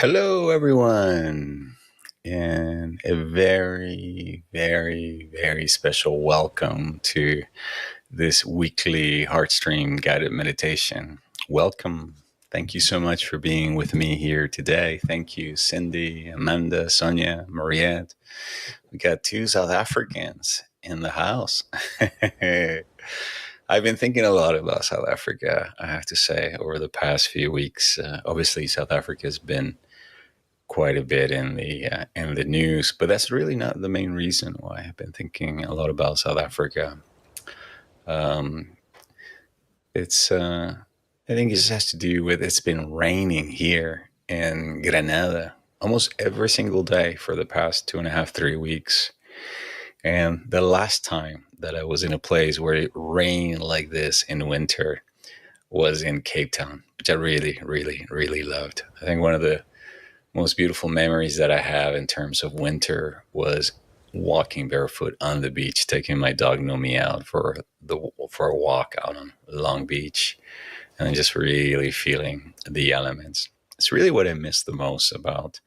Hello, everyone, and a very, very, very special welcome to this weekly Heartstream guided meditation. Welcome. Thank you so much for being with me here today. Thank you, Cindy, Amanda, Sonia, Mariette. We got two South Africans in the house. I've been thinking a lot about South Africa, I have to say, over the past few weeks. Obviously, South Africa has been quite a bit in the news, but that's really not the main reason why I've been thinking a lot about South Africa. Um, it's I think it just has to do with it's been raining here in Granada almost every single day for the past 2.5, 3 weeks. And the last time that I was in a place where it rained like this in winter was in Cape Town, which I really, really, really loved. I think one of the most beautiful memories that I have in terms of winter was walking barefoot on the beach, taking my dog Nomi out for a walk out on Long Beach, and just really feeling the elements. It's really what I miss the most about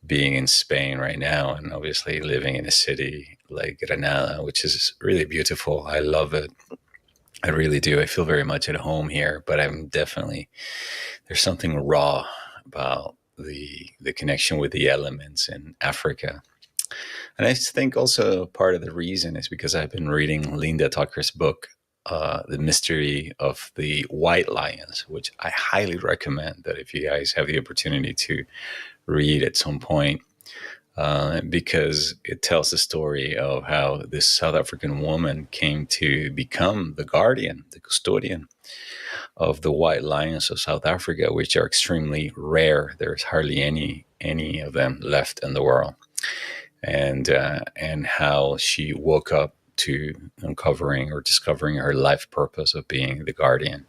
being in Spain right now, and obviously living in a city like Granada, which is really beautiful. I love it. I really do. I feel very much at home here, but there's something raw about the connection with the elements in Africa. And I think also part of the reason is because I've been reading Linda Tucker's book, The Mystery of the White Lions, which I highly recommend that if you guys have the opportunity to read at some point, because it tells the story of how this South African woman came to become the guardian, the custodian of the white lions of South Africa, which are extremely rare. There's hardly any of them left in the world, and how she woke up to uncovering or discovering her life purpose of being the guardian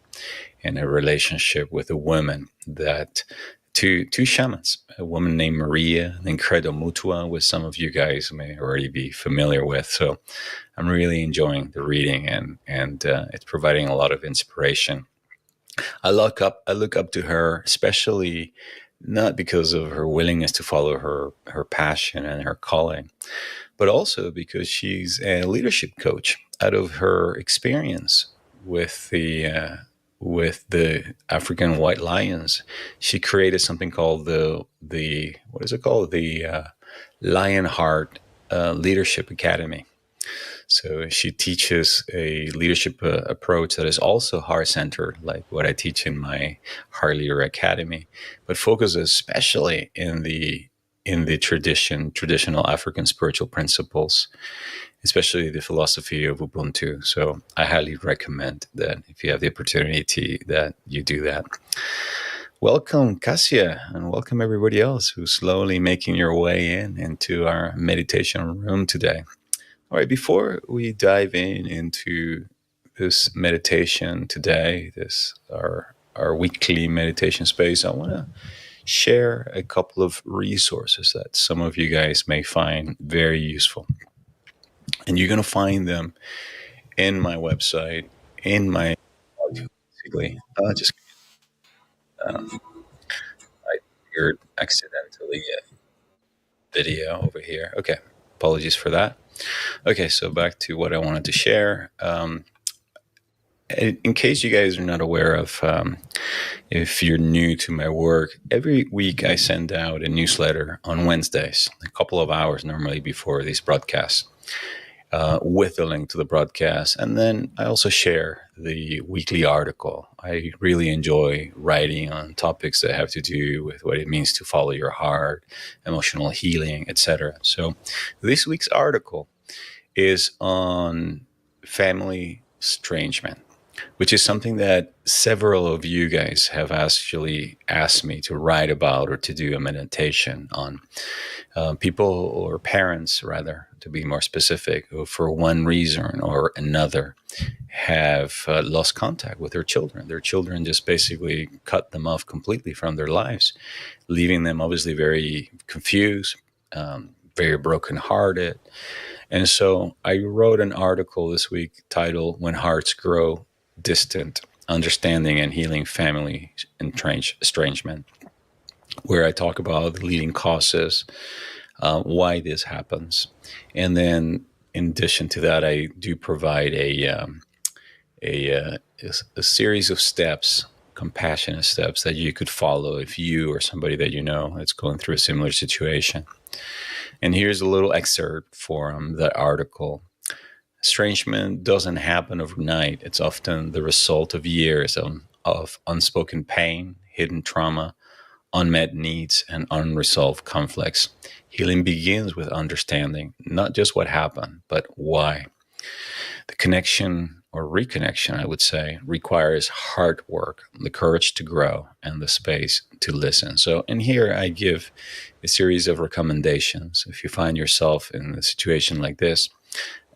in a relationship with a woman that two shamans, a woman named Maria and Credo Mutua, which some of you guys may already be familiar with. So I'm really enjoying the reading, and it's providing a lot of inspiration. I look up to her, especially not because of her willingness to follow her passion and her calling, but also because she's a leadership coach out of her experience with the African white lions. She created something called the what is it called, the Lionheart Leadership Academy. So she teaches a leadership approach that is also heart-centered, like what I teach in my Heart Leader Academy, but focuses especially in the traditional African spiritual principles, especially the philosophy of Ubuntu. So I highly recommend that if you have the opportunity that you do that. Welcome, Cassia, and welcome everybody else who's slowly making your way into our meditation room today. All right, before we dive into this meditation today, our weekly meditation space, I want to share a couple of resources that some of you guys may find very useful. And you're going to find them in my website, in my basically. I heard accidentally a video over here. Okay, apologies for that. Okay, so back to what I wanted to share. In case you guys are not aware of, if you're new to my work, every week I send out a newsletter on Wednesdays, a couple of hours normally before these broadcasts, with a link to the broadcast. And then I also share the weekly article. I really enjoy writing on topics that have to do with what it means to follow your heart, emotional healing, etc. So this week's article is on family estrangement, which is something that several of you guys have actually asked me to write about or to do a meditation on. People, or parents rather, to be more specific, who for one reason or another have lost contact with their children. Their children just basically cut them off completely from their lives, leaving them obviously very confused, very brokenhearted. And so I wrote an article this week titled "When Hearts Grow Distant, Understanding and Healing Family Estrangement." where I talk about the leading causes, why this happens. And then in addition to that, I do provide a series of steps, compassionate steps that you could follow if you or somebody that you know is going through a similar situation. And here's a little excerpt from the article. Estrangement doesn't happen overnight. It's often the result of years of unspoken pain, hidden trauma, unmet needs, and unresolved conflicts. Healing begins with understanding not just what happened, but why. The connection or reconnection, I would say, requires hard work, the courage to grow, and the space to listen. So, in here, I give a series of recommendations. If you find yourself in a situation like this,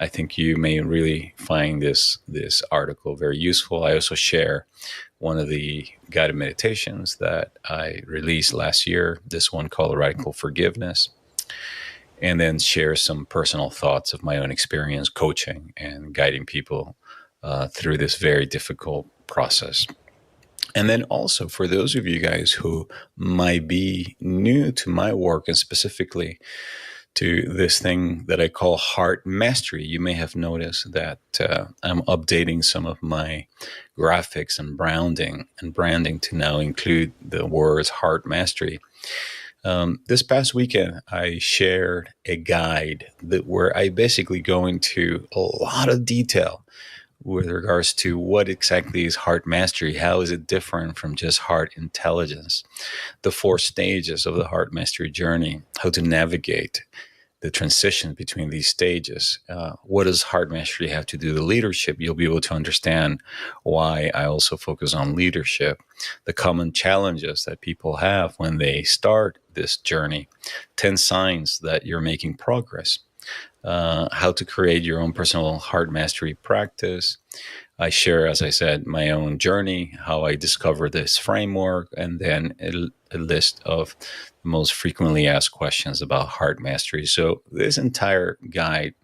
I think you may really find this article very useful. I also share one of the guided meditations that I released last year, this one called Radical Forgiveness, and then share some personal thoughts of my own experience coaching and guiding people through this very difficult process. And then also for those of you guys who might be new to my work and specifically to this thing that I call heart mastery, you may have noticed that I'm updating some of my graphics and branding to now include the words heart mastery. This past weekend, I shared a guide where I basically go into a lot of detail with regards to what exactly is heart mastery, how is it different from just heart intelligence, the 4 stages of the heart mastery journey, how to navigate the transition between these stages. What does heart mastery have to do with leadership? You'll be able to understand why I also focus on leadership, the common challenges that people have when they start this journey, 10 signs that you're making progress, how to create your own personal heart mastery practice. I share, as I said, my own journey, how I discovered this framework, and then a list of the most frequently asked questions about heart mastery. So this entire guide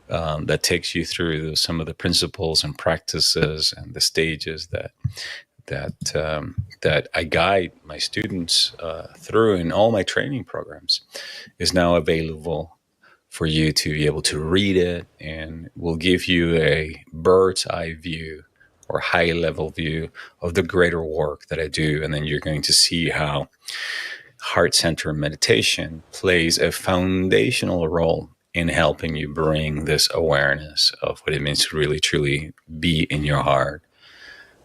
that takes you through some of the principles and practices and the stages that I guide my students through in all my training programs is now available for you to be able to read it, and will give you a bird's eye view or high level view of the greater work that I do. And then you're going to see how heart-centered meditation plays a foundational role in helping you bring this awareness of what it means to really, truly be in your heart,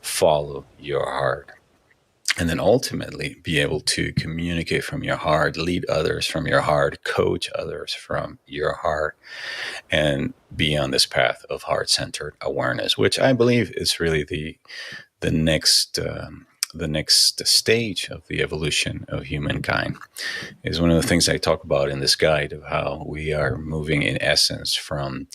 follow your heart, and then ultimately be able to communicate from your heart, lead others from your heart, coach others from your heart, and be on this path of heart-centered awareness, which I believe is really the next stage of the evolution of humankind. Is one of the things I talk about in this guide of how we are moving in essence from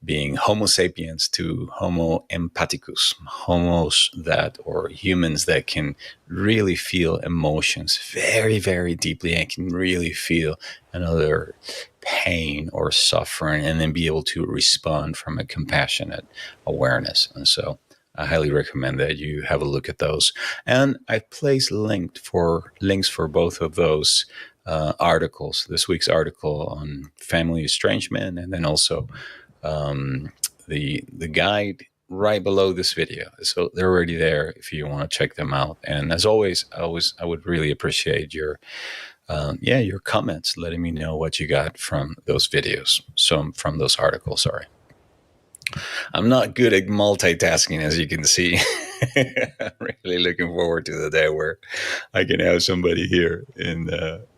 being Homo sapiens to Homo empathicus, homos that, or humans that can really feel emotions very, very deeply and can really feel another pain or suffering and then be able to respond from a compassionate awareness. And so I highly recommend that you have a look at those. And I place links for both of those articles, this week's article on family estrangement, and then also the guide right below this video. So they're already there if you want to check them out. And as always, I would really appreciate your comments, letting me know what you got from those videos. So from those articles, sorry. I'm not good at multitasking, as you can see. I'm really looking forward to the day where I can have somebody here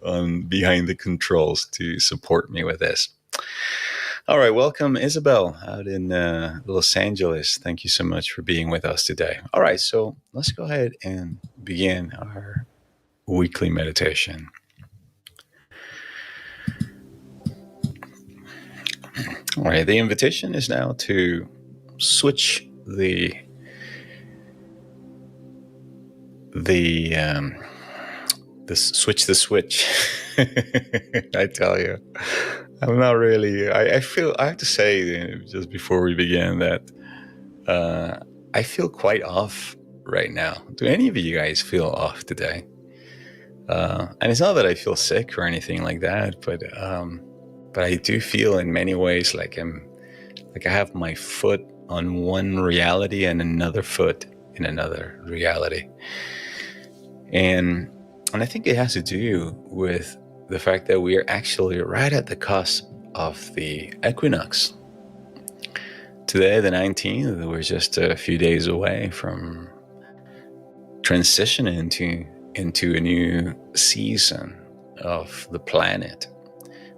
on behind the controls to support me with this. All right, welcome, Isabel, out in Los Angeles. Thank you so much for being with us today. All right, so let's go ahead and begin our weekly meditation. All right, the invitation is now to switch the switch. I tell you, I'm not really. I feel. I have to say, just before we begin, that I feel quite off right now. Do any of you guys feel off today? And it's not that I feel sick or anything like that, but I do feel in many ways like I have my foot on one reality and another foot in another reality. And I think it has to do with the fact that we are actually right at the cusp of the equinox. Today, the 19th, we're just a few days away from transitioning into a new season of the planet,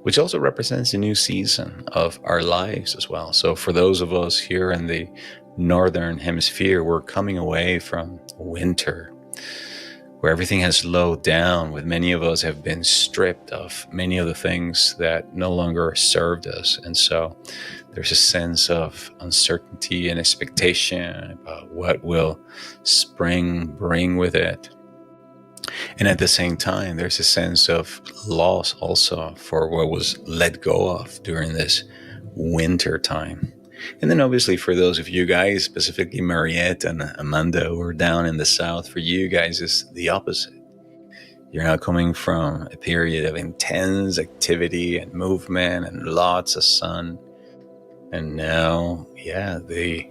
which also represents a new season of our lives as well. So for those of us here in the northern hemisphere, we're coming away from winter, where everything has slowed down, with many of us have been stripped of many of the things that no longer served us. And so there's a sense of uncertainty and expectation about what will spring bring with it. And at the same time, there's a sense of loss also for what was let go of during this winter time. And then obviously for those of you guys, specifically Mariette and Amanda, who are down in the south, for you guys is the opposite. You're now coming from a period of intense activity and movement and lots of sun. And now, we're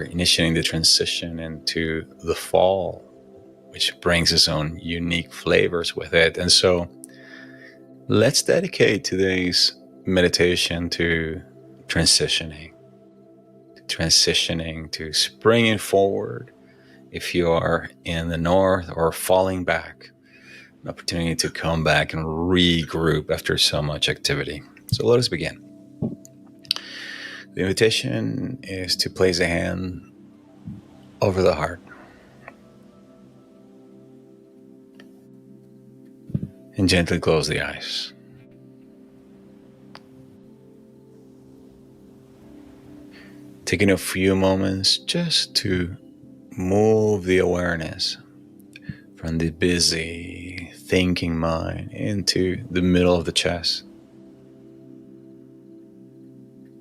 initiating the transition into the fall, which brings its own unique flavors with it. And so let's dedicate today's meditation to transitioning, to springing forward if you are in the north, or falling back, an opportunity to come back and regroup after so much activity. So let us begin. The invitation is to place a hand over the heart and gently close the eyes. Taking a few moments just to move the awareness from the busy thinking mind into the middle of the chest.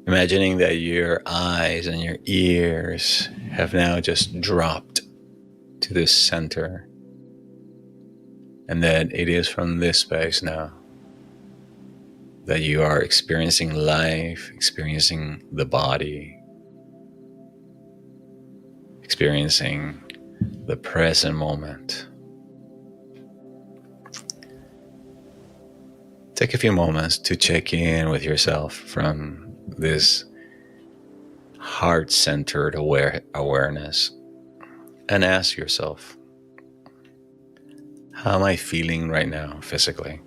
Imagining that your eyes and your ears have now just dropped to this center, and that it is from this space now that you are experiencing life, experiencing the body, experiencing the present moment. Take a few moments to check in with yourself from this heart-centered awareness, and ask yourself, how am I feeling right now physically?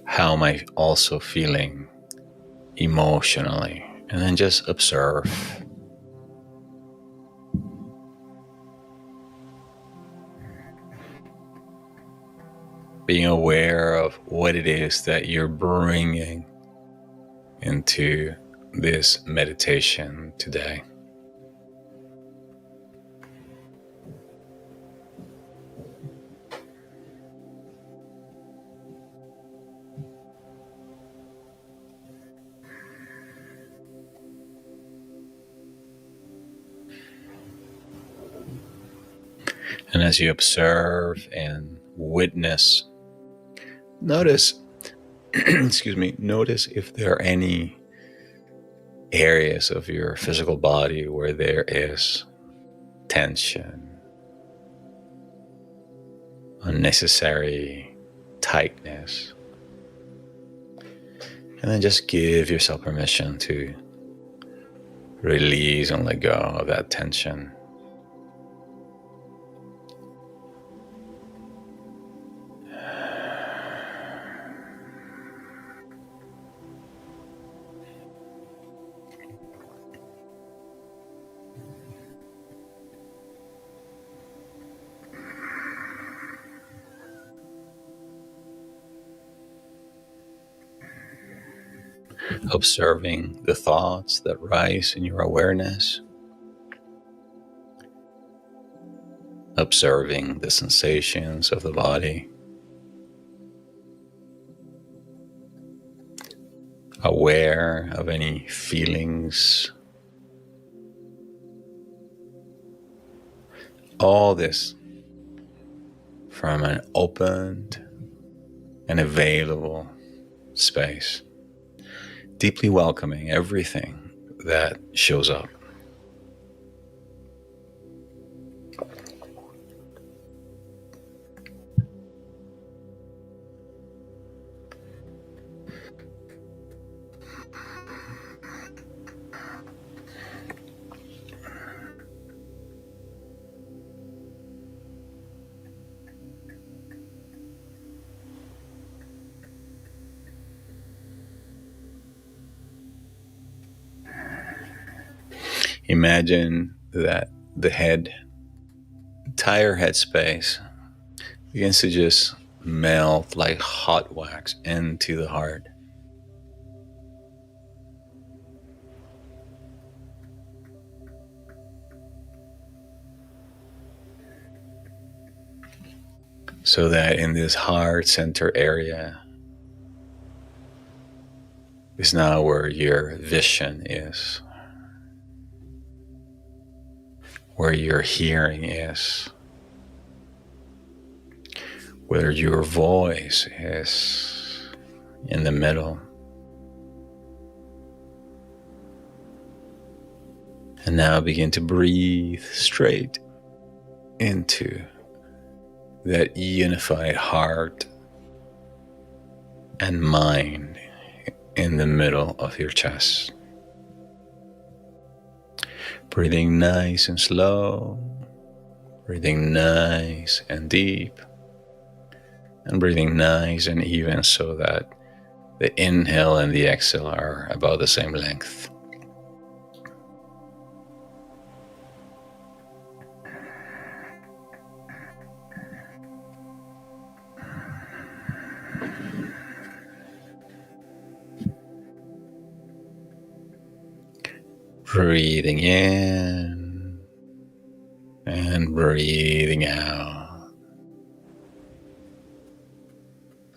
How am I also feeling emotionally? And then just observe. Being aware of what it is that you're bringing into this meditation today. And as you observe and witness, notice notice if there are any areas of your physical body where there is tension, unnecessary tightness. And then just give yourself permission to release and let go of that tension. Observing the thoughts that rise in your awareness. Observing the sensations of the body. aware of any feelings. All this from an opened and available space, deeply welcoming everything that shows up. Imagine that the entire head space begins to just melt like hot wax into the heart. So that in this heart center area is now where your vision is, where your hearing is, where your voice is in the middle. And now begin to breathe straight into that unified heart and mind in the middle of your chest. Breathing nice and slow, breathing nice and deep, and breathing nice and even so that the inhale and the exhale are about the same length. Breathing in and breathing out.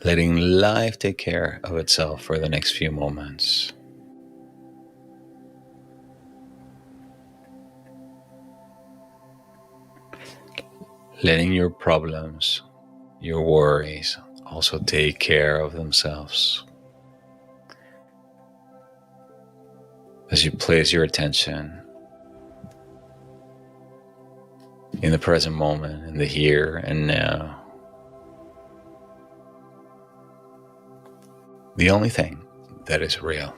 Letting life take care of itself for the next few moments. Letting your problems, your worries also take care of themselves. As you place your attention in the present moment, in the here and now, the only thing that is real.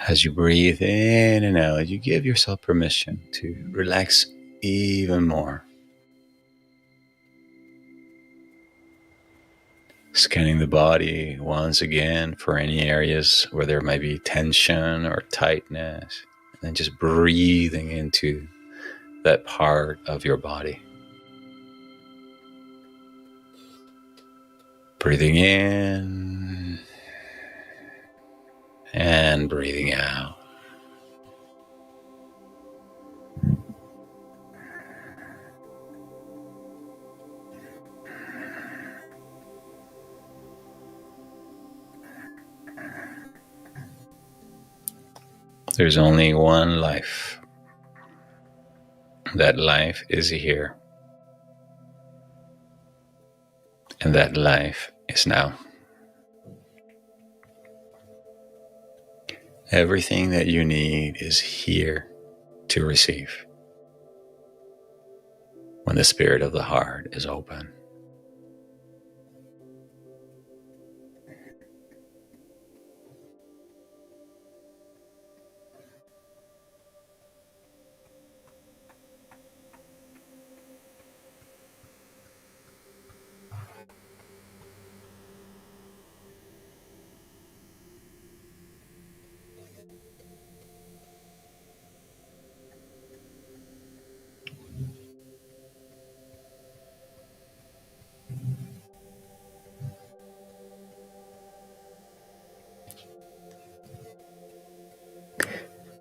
As you breathe in and out, you give yourself permission to relax even more. Scanning the body once again for any areas where there might be tension or tightness, and then just breathing into that part of your body. Breathing in and breathing out. There's only one life. That life is here. And that life is now. Everything that you need is here to receive when the spirit of the heart is open.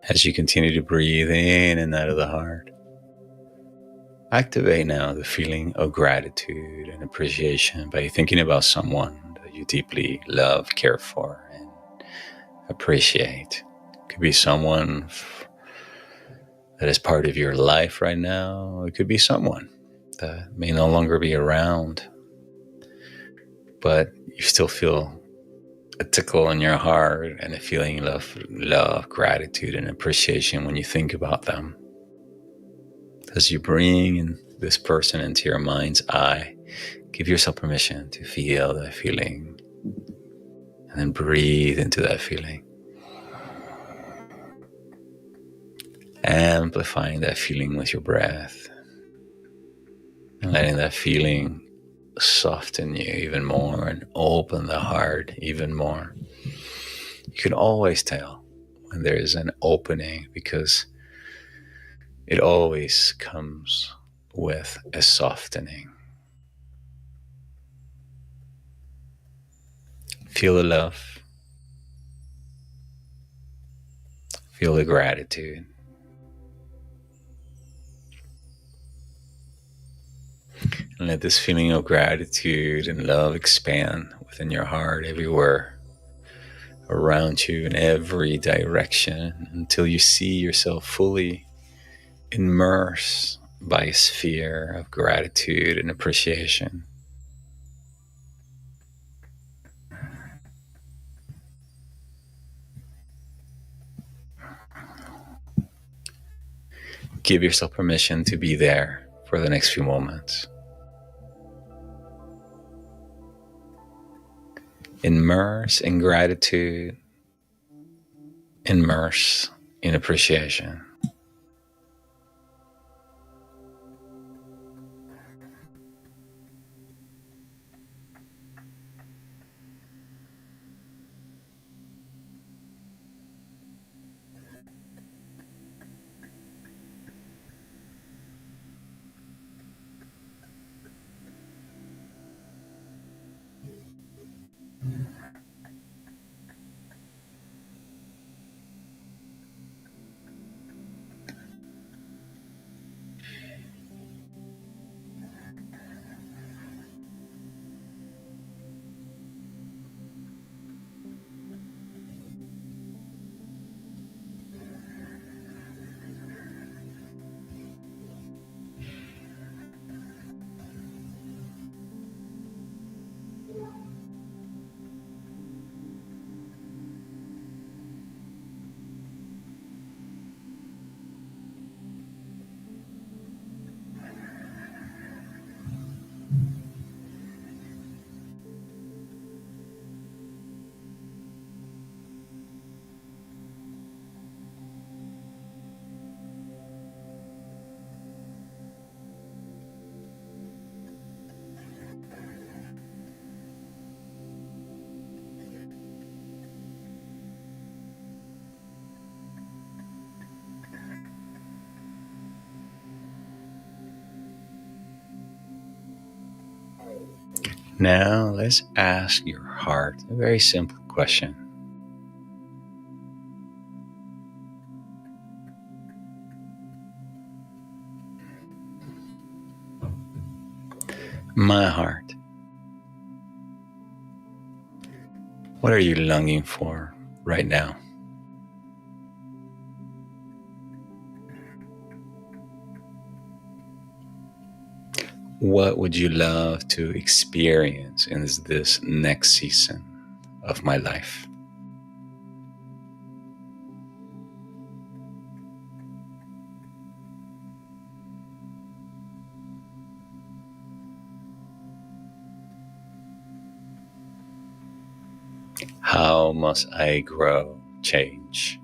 As you continue to breathe in and out of the heart, activate now the feeling of gratitude and appreciation by thinking about someone that you deeply love, care for, and appreciate. It could be someone that is part of your life right now. It could be someone that may no longer be around, but you still feel a tickle in your heart and a feeling of love, gratitude, and appreciation when you think about them. As you bring this person into your mind's eye, give yourself permission to feel that feeling and then breathe into that feeling, amplifying that feeling with your breath and letting that feeling soften you even more and open the heart even more. You can always tell when there is an opening because it always comes with a softening. Feel the love, feel the gratitude. And let this feeling of gratitude and love expand within your heart everywhere around you in every direction until you see yourself fully immersed by a sphere of gratitude and appreciation. Give yourself permission to be there for the next few moments. Immerse in gratitude, immerse in appreciation. Now let's ask your heart a very simple question. My heart, what are you longing for right now? What would you love to experience in this next season of my life? How must I grow, change,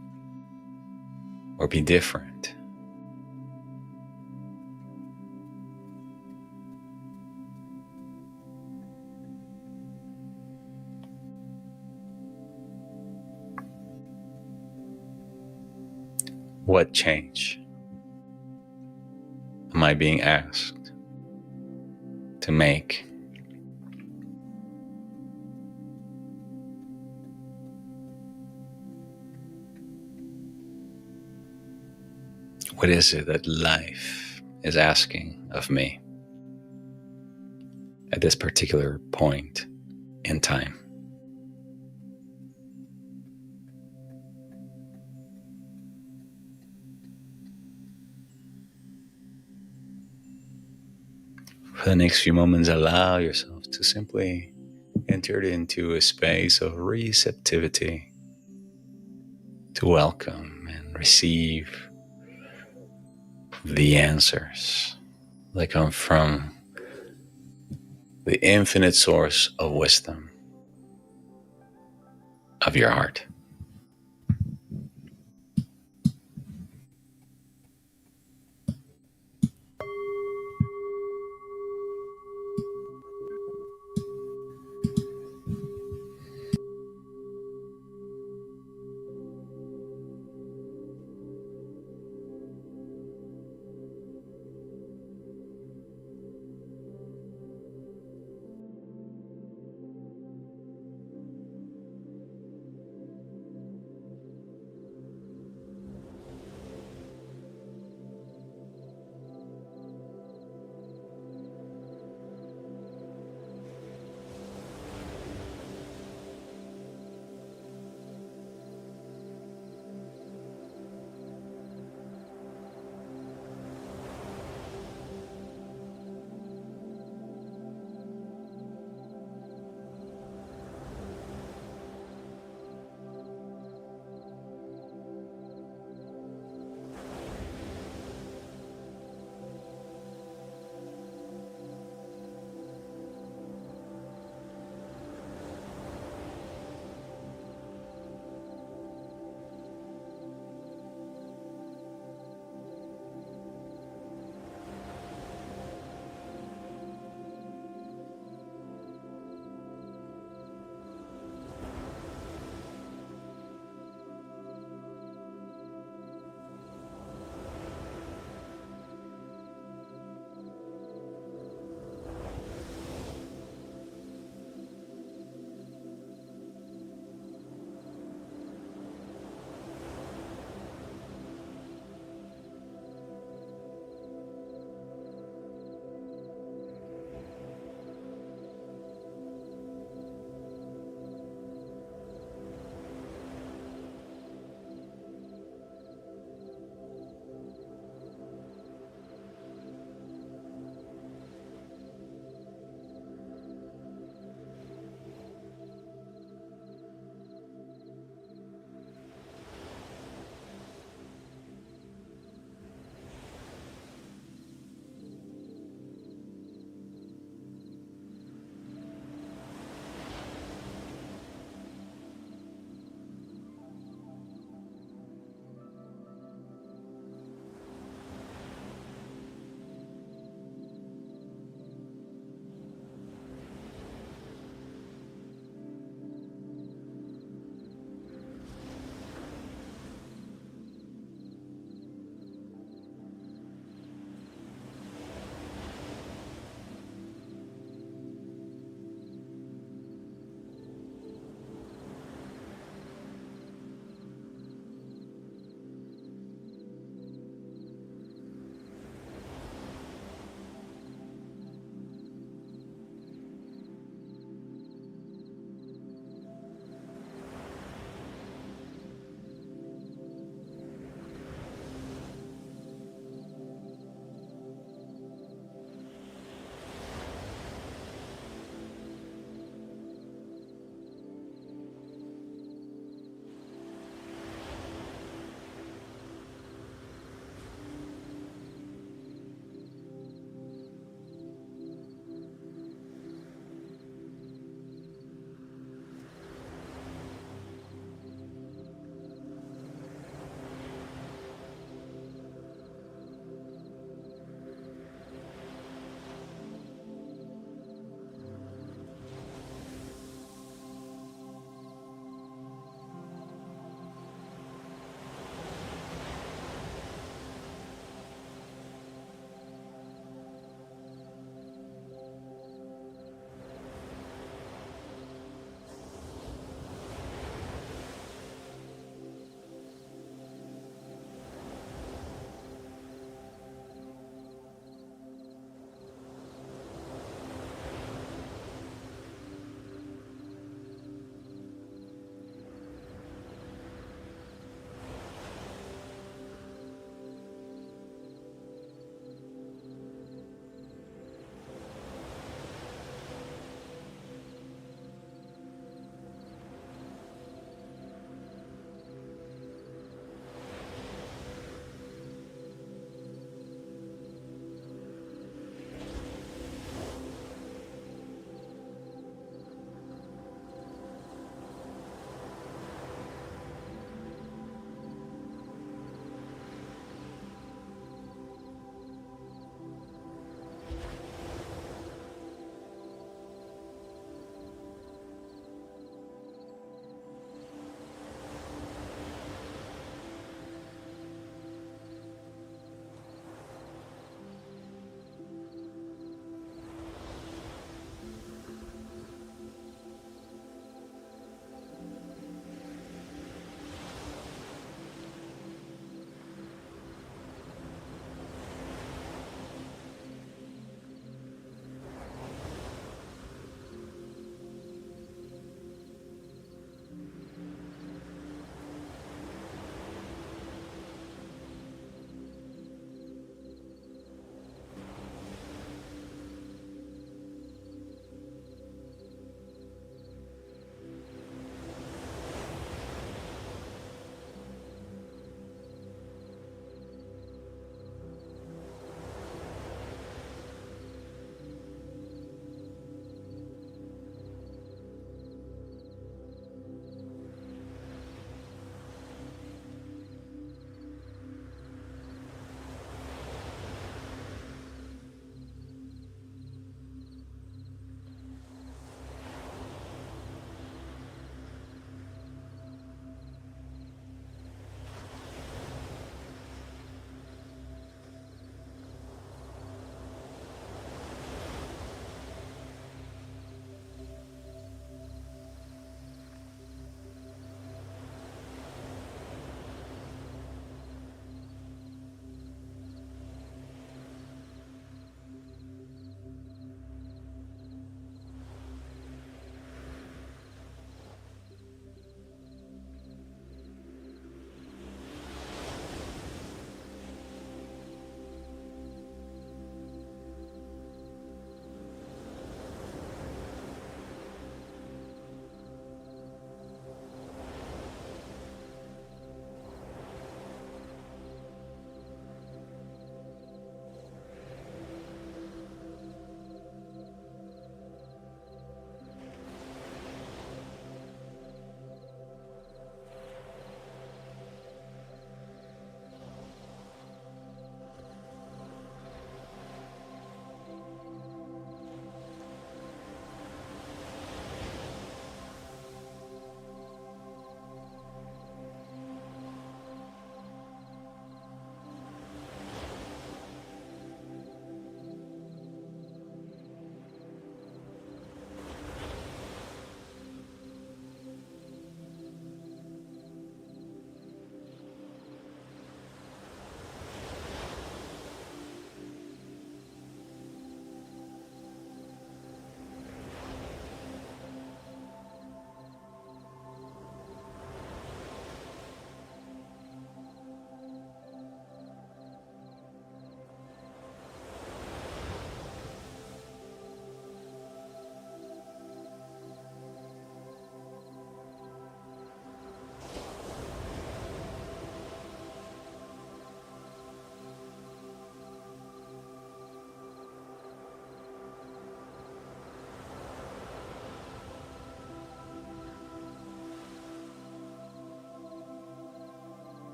or be different? What change am I being asked to make? What is it that life is asking of me at this particular point in time? For the next few moments, allow yourself to simply enter into a space of receptivity, to welcome and receive the answers that come from the infinite source of wisdom of your heart.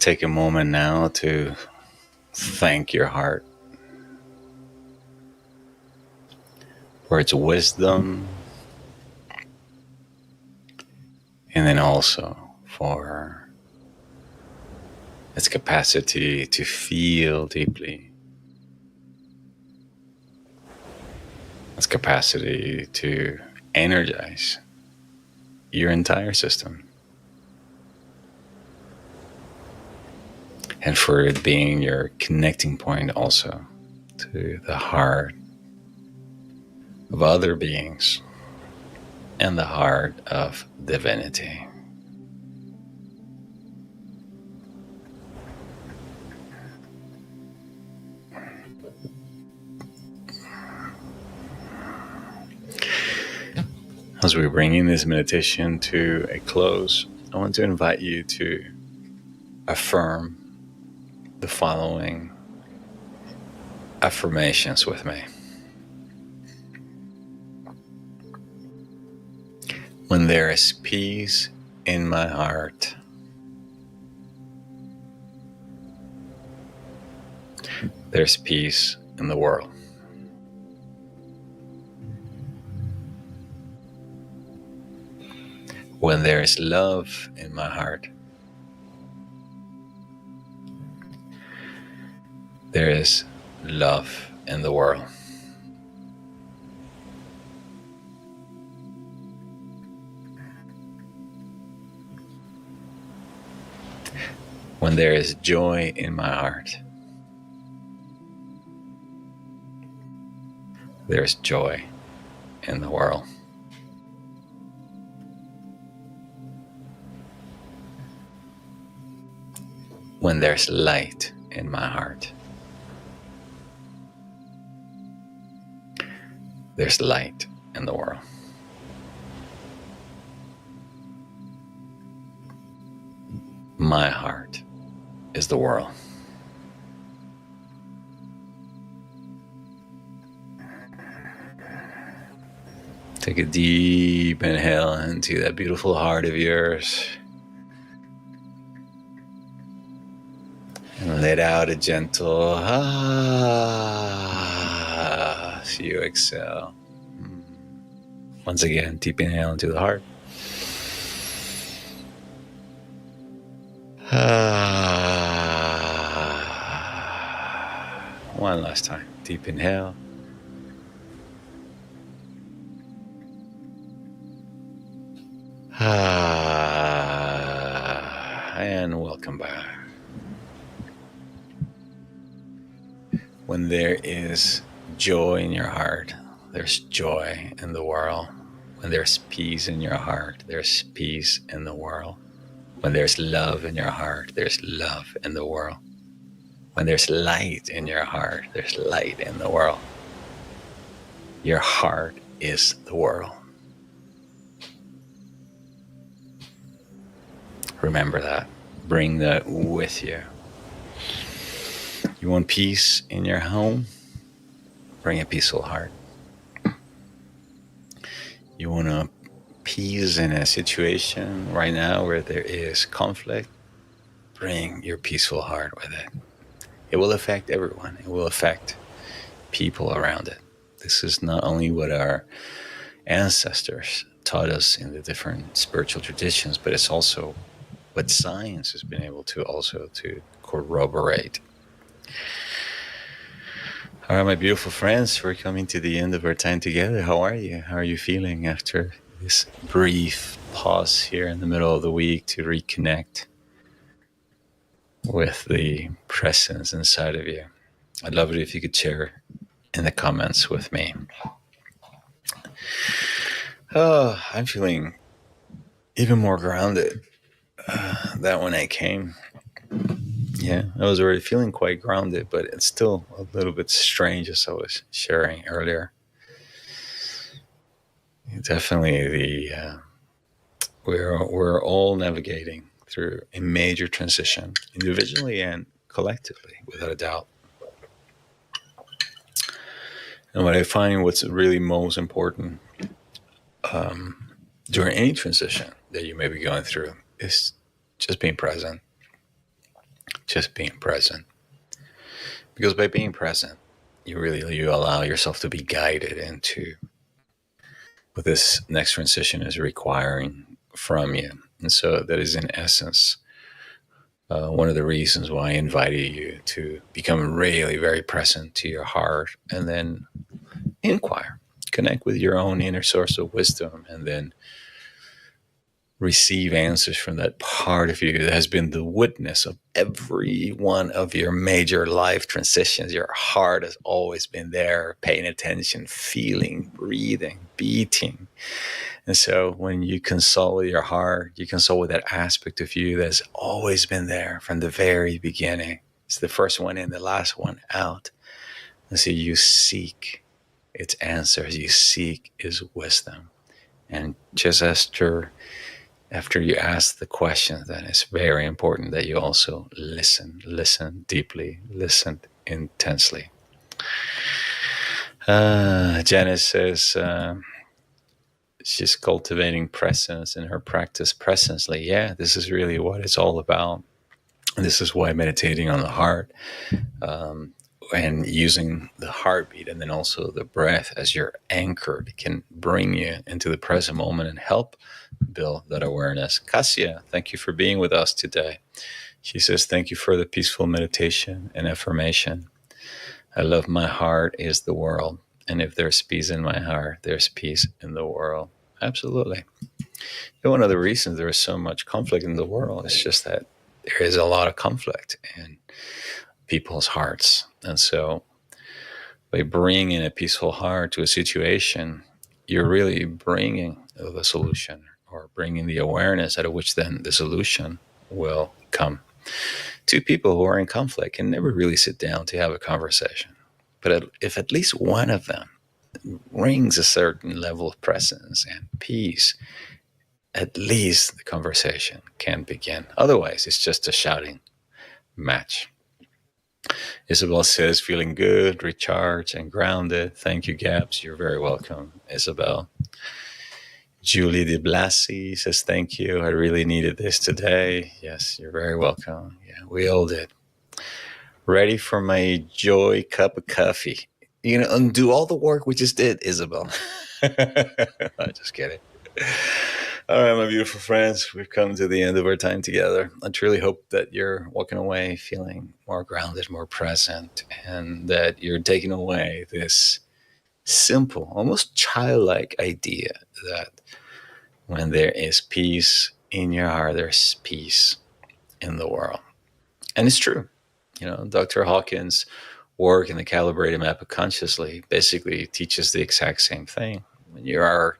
take a moment now to thank your heart for its wisdom, and then also for its capacity to feel deeply, its capacity to energize your entire system, and for it being your connecting point also to the heart of other beings and the heart of divinity. As we're bringing this meditation to a close, I want to invite you to affirm the following affirmations with me. When there is peace in my heart, there's peace in the world. When there is love in my heart, there is love in the world. When there is joy in my heart, there's joy in the world. When there's light in my heart, there's light in the world. My heart is the world. Take a deep inhale into that beautiful heart of yours. And let out a gentle ah as you exhale. Once again, deep inhale into the heart. One last time. Deep inhale. And welcome back. When there is joy in your heart, there's joy in the world. When there's peace in your heart, there's peace in the world. When there's love in your heart, there's love in the world. When there's light in your heart, there's light in the world. Your heart is the world. Remember that. Bring that with you. You want peace in your home? Bring a peaceful heart. You want a peace in a situation right now where there is conflict? Bring your peaceful heart with it. It will affect everyone. It will affect people around it. This is not only what our ancestors taught us in the different spiritual traditions, but it's also what science has been able to also to corroborate. All right, my beautiful friends, we're coming to the end of our time together. How are you? How are you feeling after this brief pause here in the middle of the week to reconnect with the presence inside of you? I'd love it if you could share in the comments with me. Oh, I'm feeling even more grounded than when I came. Yeah, I was already feeling quite grounded, but it's still a little bit strange, as I was sharing earlier. Definitely, we're all navigating through a major transition, individually and collectively, without a doubt. And what I find what's really most important during any transition that you may be going through is just being present. just being present. Because by being present, you allow yourself to be guided into what this next transition is requiring from you. And so that is in essence one of the reasons why I invited you to become really very present to your heart, and then inquire, connect with your own inner source of wisdom, and then receive answers from that part of you that has been the witness of every one of your major life transitions. Your heart has always been there, paying attention, feeling, breathing, beating. And so when you consult with your heart, you consult with that aspect of you that's always been there from the very beginning. It's the first one in, the last one out. And so you seek its answers, you seek its wisdom. And just after you ask the question, then it's very important that you also listen deeply, listen intensely. Janice says she's cultivating presence in her practice presently. Yeah, this is really what it's all about. This is why meditating on the heart and using the heartbeat and then also the breath as your anchor can bring you into the present moment and help build that awareness. Kasia, thank you for being with us today. She says, thank you for the peaceful meditation and affirmation. I love my heart is the world. And if there's peace in my heart, there's peace in the world. Absolutely. One of the reasons there is so much conflict in the world is just that there is a lot of conflict in people's hearts. And so by bringing a peaceful heart to a situation, you're really bringing the solution, or bringing the awareness out of which then the solution will come. Two people who are in conflict can never really sit down to have a conversation. But if at least one of them brings a certain level of presence and peace, at least the conversation can begin. Otherwise, it's just a shouting match. Isabel says, feeling good, recharged, and grounded. Thank you, Gabs. You're very welcome, Isabel. Julie de Blasi says, thank you. I really needed this today. Yes, you're very welcome. Yeah, we all did. Ready for my joy cup of coffee. Undo all the work we just did, Isabel. I'm just kidding. All right, my beautiful friends, we've come to the end of our time together. I truly hope that you're walking away feeling more grounded, more present, and that you're taking away this simple, almost childlike idea that when there is peace in your heart, there's peace in the world. And it's true. Dr. Hawkins' work in the Calibrated Map of Consciously basically teaches the exact same thing. When you are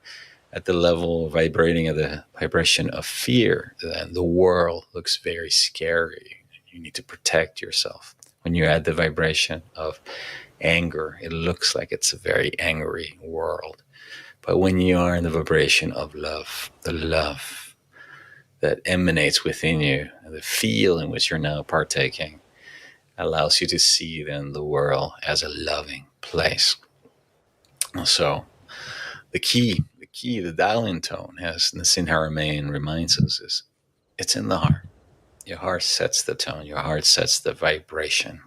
at the level of vibrating at the vibration of fear, then the world looks very scary. You need to protect yourself. When you're at the vibration of anger, it looks like it's a very angry world. But when you are in the vibration of love, the love that emanates within you, the feel in which you're now partaking, allows you to see then the world as a loving place. So the key, the dial-in tone, as Nassim Haramein reminds us, is it's in the heart. Your heart sets the tone. Your heart sets the vibration.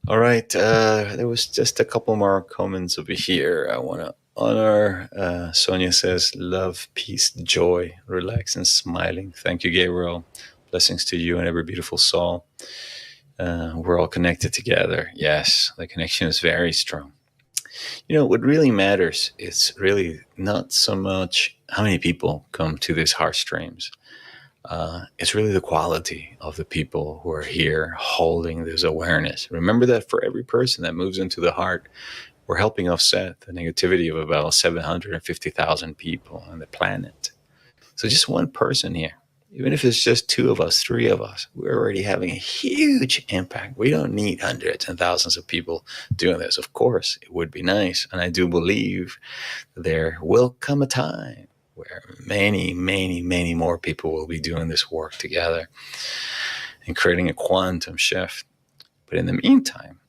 All right. There was just a couple more comments over here. I want to honor. Sonia says, love, peace, joy, relax, and smiling. Thank you, Gabriel. Blessings to you and every beautiful soul. We're all connected together. Yes, the connection is very strong. What really matters is really not so much how many people come to these Heartstreams. It's really the quality of the people who are here holding this awareness. Remember that for every person that moves into the heart, we're helping offset the negativity of about 750,000 people on the planet. So just one person here, even if it's just two of us, three of us, we're already having a huge impact. We don't need hundreds and thousands of people doing this. Of course, it would be nice. And I do believe there will come a time where many, many, many more people will be doing this work together and creating a quantum shift. But in the meantime,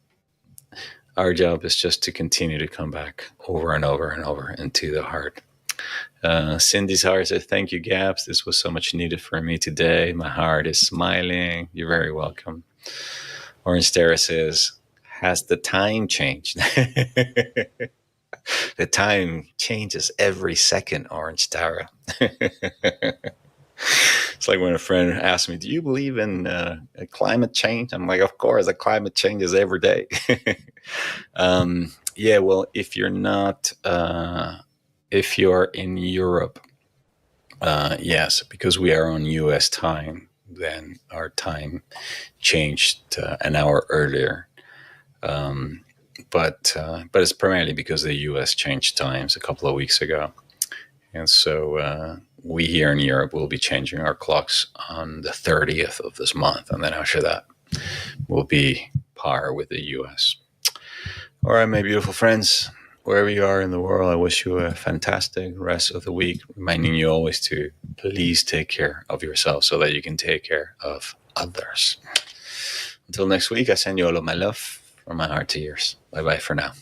our job is just to continue to come back over and over and over into the heart. Cindy's heart said, thank you, Gabs. This was so much needed for me today. My heart is smiling. You're very welcome. Orange Terra says, has the time changed? The time changes every second, Orange Terra. It's like when a friend asks me, do you believe in climate change? I'm like, of course, the climate changes every day. Yeah, well, if you're not, if you're in Europe, yes, because we are on US time, then our time changed an hour earlier. But it's primarily because the US changed times a couple of weeks ago. And so we here in Europe will be changing our clocks on the 30th of this month. And then after that, we'll be par with the US. All right, my beautiful friends, wherever you are in the world, I wish you a fantastic rest of the week, reminding you always to please take care of yourself so that you can take care of others. Until next week, I send you all of my love from my heart to yours. Bye-bye for now.